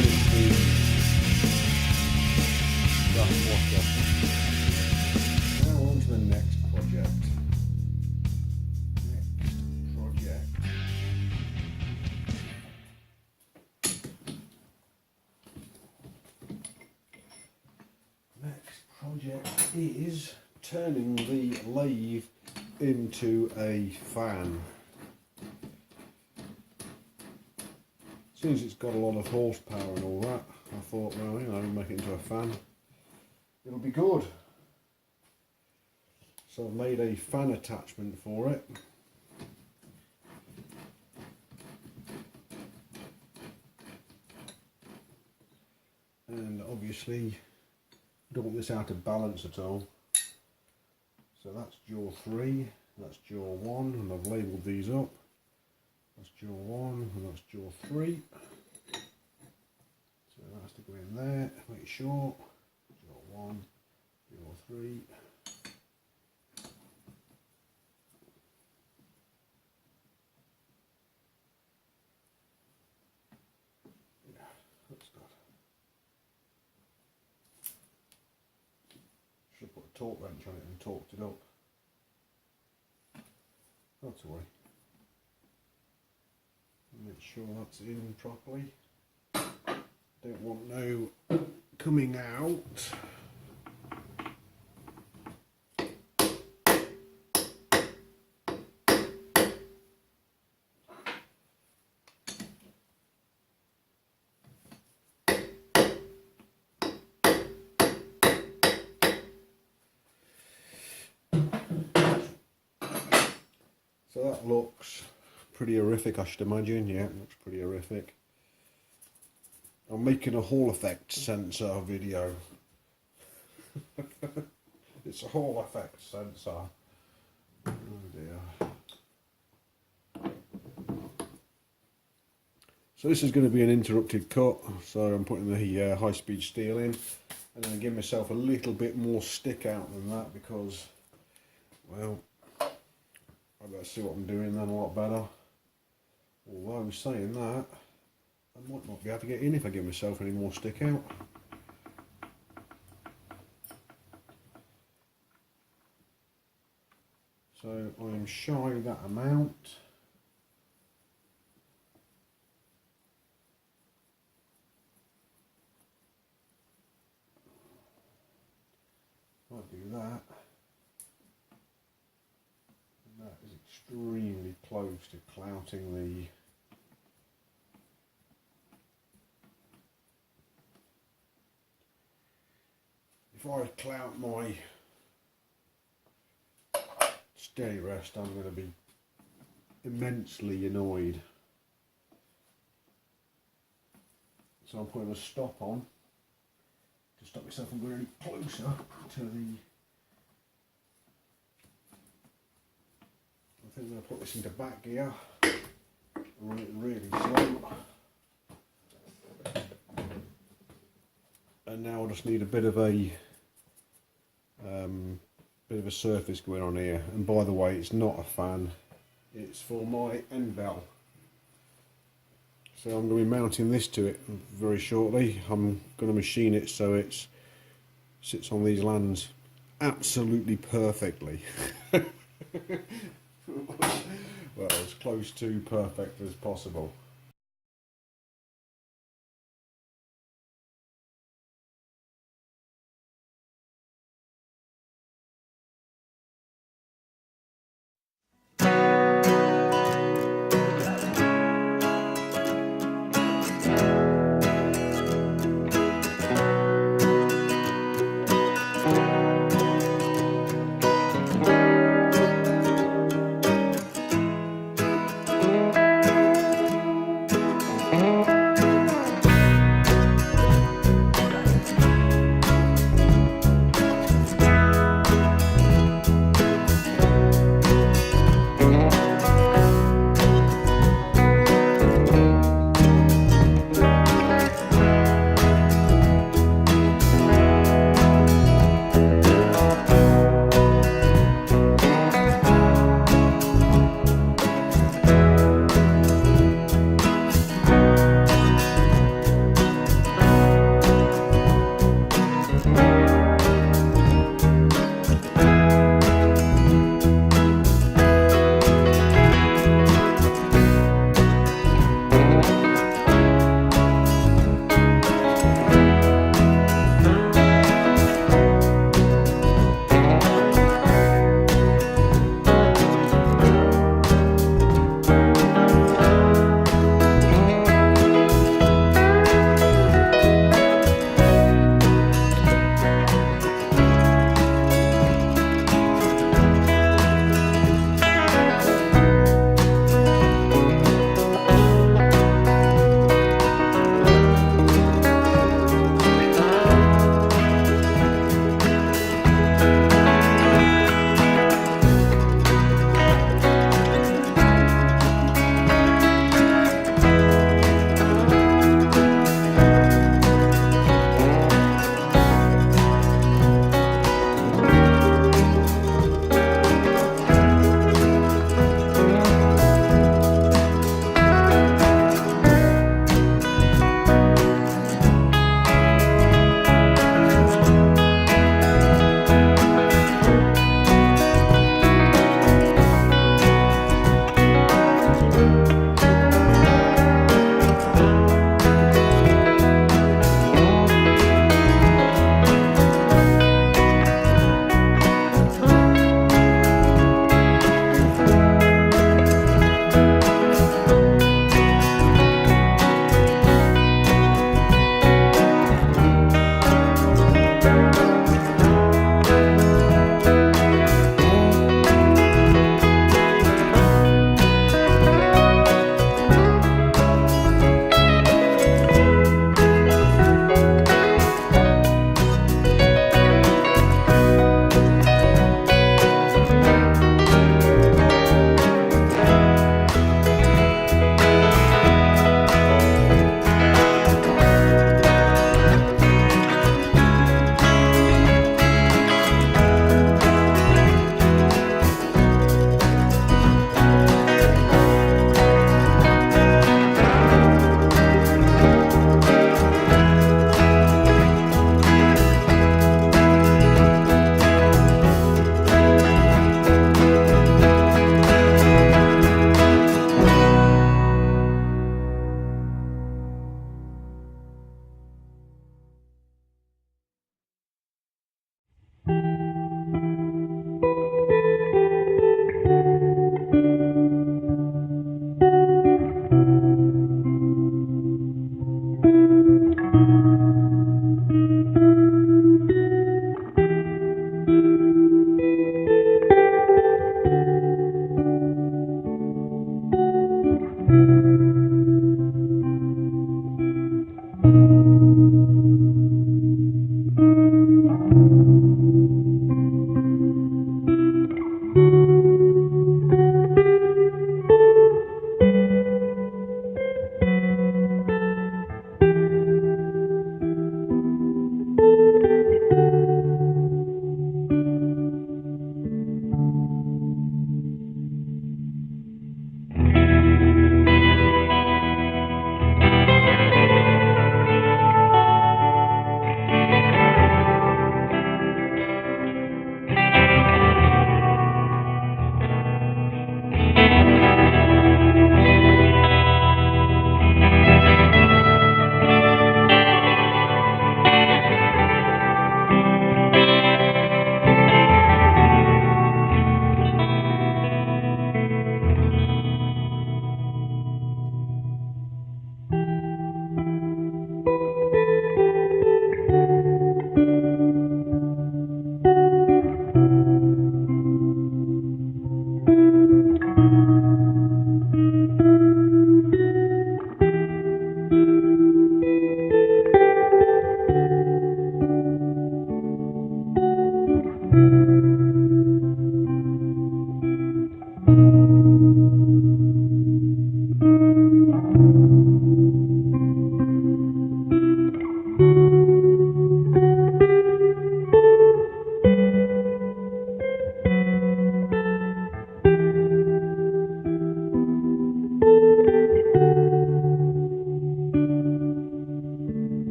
finished the gas washer. Now on to the next project. Next project is turning the lathe into a fan. Since it's got a lot of horsepower and all that, I thought, well, you know, make it into a fan, it'll be good. So I've made a fan attachment for it. And obviously, don't want this out of balance at all. So that's jaw 3, that's jaw 1, and I've labelled these up. That's jaw 1 and that's jaw 3. So that has to go in there, make sure. Jaw 1, jaw 3. Yeah, that's good. Should have put a torque wrench on it and torqued it up. Not to worry. Make sure that's in properly. Don't want no coming out. So that looks pretty horrific, I should imagine. Yeah, it looks pretty horrific. I'm making a Hall effect sensor video. It's a Hall effect sensor. Oh dear. So this is going to be an interrupted cut. So I'm putting the high-speed steel in, and then give myself a little bit more stick out than that because, well, I better see what I'm doing then a lot better. Although saying that, I might not be able to get in if I give myself any more stick out. So I'm shy that amount. Might do that. And that is extremely close to clouting the if I clout my steady rest, I'm going to be immensely annoyed. So I'm putting a stop on to stop myself from going any closer to the. I think I'm going to put this into back gear, run it really slow. And now I just need a bit of a surface going on here. And by the way, it's not a fan, it's for my end bell. So I'm going to be mounting this to it very shortly. I'm going to machine it so it sits on these lands absolutely perfectly. Well, as close to perfect as possible.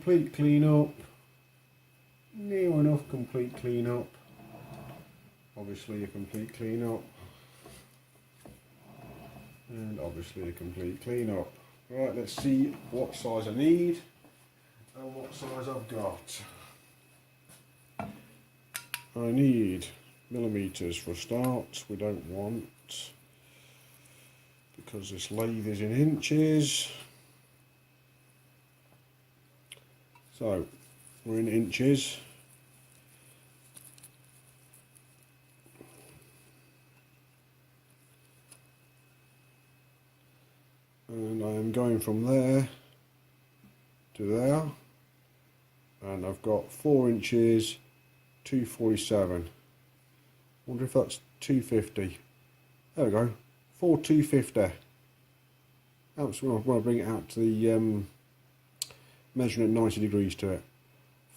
complete clean up, near enough complete clean up, obviously a complete clean up, and obviously a complete clean up. Right, let's see what size I need and what size I've got. I need millimetres for a start. We don't want, because this lathe is in inches. So we're in inches. And I am going from there to there, and I've got 4 inches, 247. Wonder if that's 250. There we go, 4,250. That's when I bring it out to the measuring at 90 degrees to it.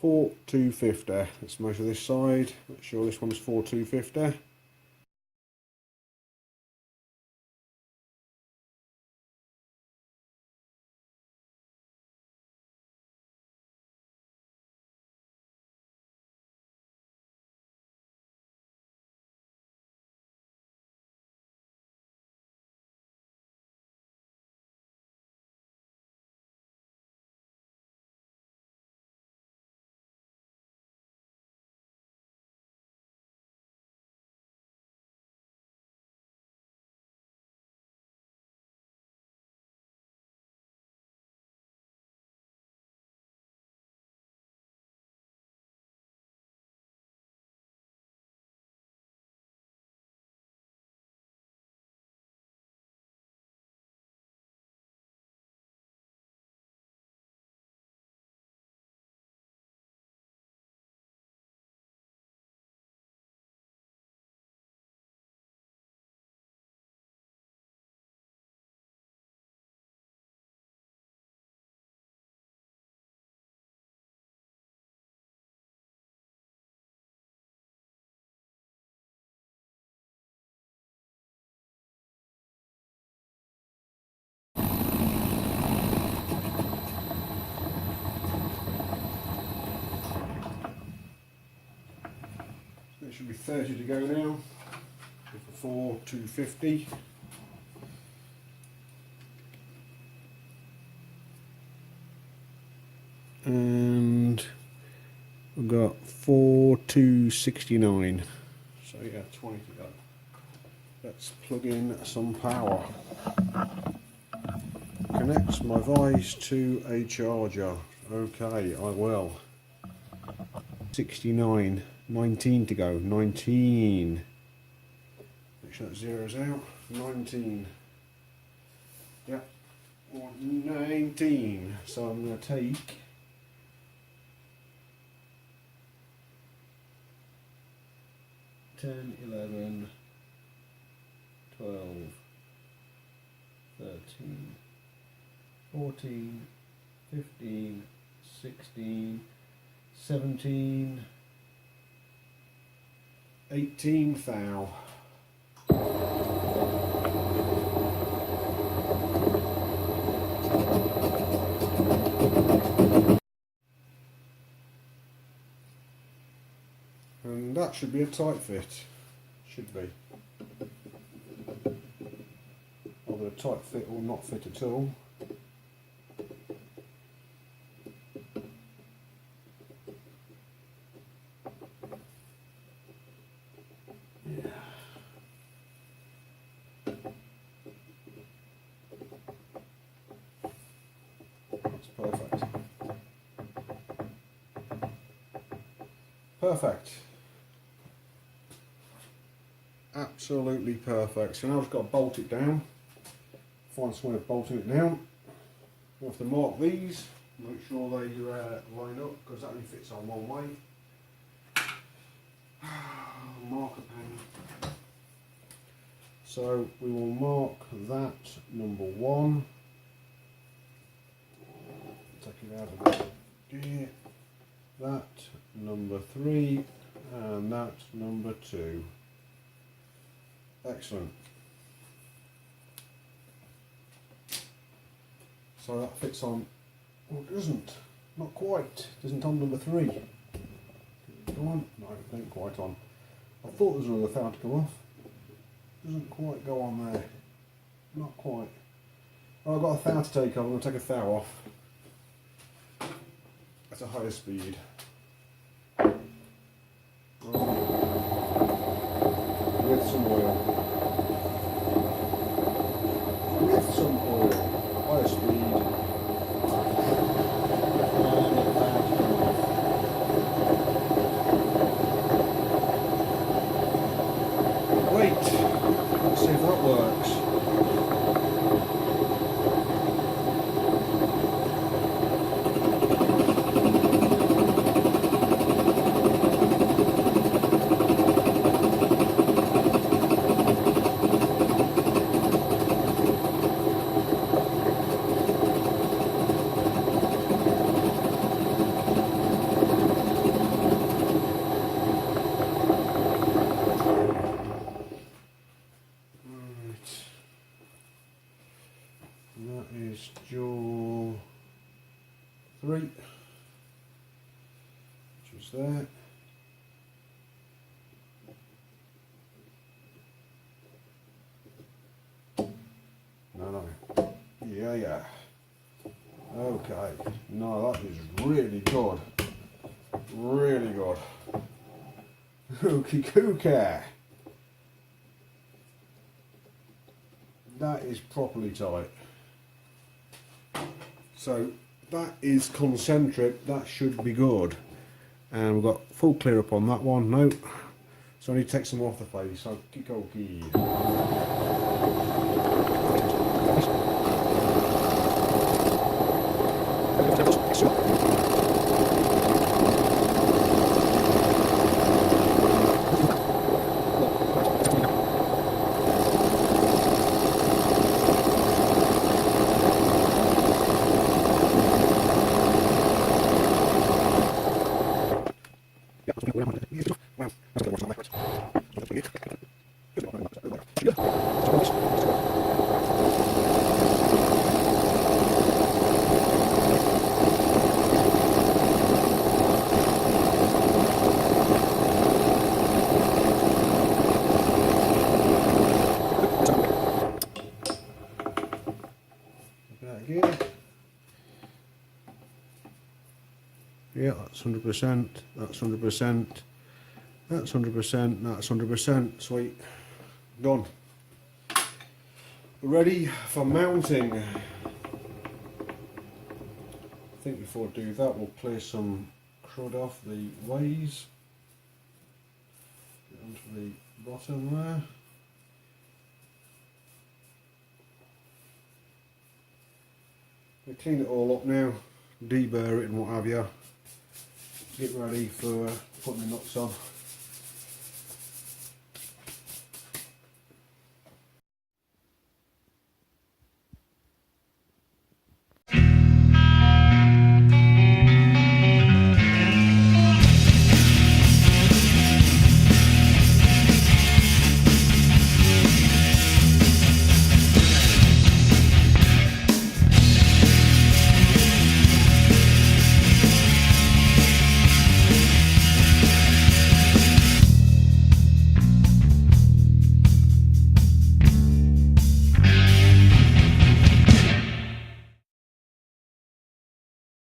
4,250. Let's measure this side. Make sure this one's 4,250. There should be 30 to go now. For 4,250. And we've got 4,269. So yeah, 20 to go. Let's plug in some power. Connect my vise to a charger. Okay, I will. 69. 19 to go. 19. Make sure that zeroes out. 19. Yep. 19. So I'm going to take 10, 11, 12, 13, 14, 15, 16, 17, 18 thou. And that should be a tight fit. Should be. Either a tight fit or not fit at all. Yeah. That's perfect. Perfect. Absolutely perfect. So now I've just got to bolt it down. Find some way of bolting it down. We'll have to mark these, make sure they line up, because that only fits on one way. Marker pen. So we will mark that number 1. Take it out of that gear. That number 3, and that number 2. Excellent. So that fits on, well, it doesn't. Not quite. It isn't on number 3. Go on. No, it ain't quite on. I thought there was another thou to come off. Doesn't quite go on there. Not quite. Oh, I've got a thou to take off. I'm going to take a thou off. That's a higher speed. With some oil. With some oil. Higher speed. Wait, let's see if that works. Is jaw 3, which is there. No. Yeah. Okay. No, that is really good. Really good. Hooky cooker. That is properly tight. So that is concentric, that should be good. And we've got full clear up on that one. No, so I need to take some off the face. So okay. Yeah, that's 100%, that's 100%, that's 100%, that's 100%, sweet, done. Ready for mounting. I think before I do that we'll clear some crud off the ways. Get onto the bottom there. We clean it all up now, deburr it and what have you. Get ready for putting the nuts on.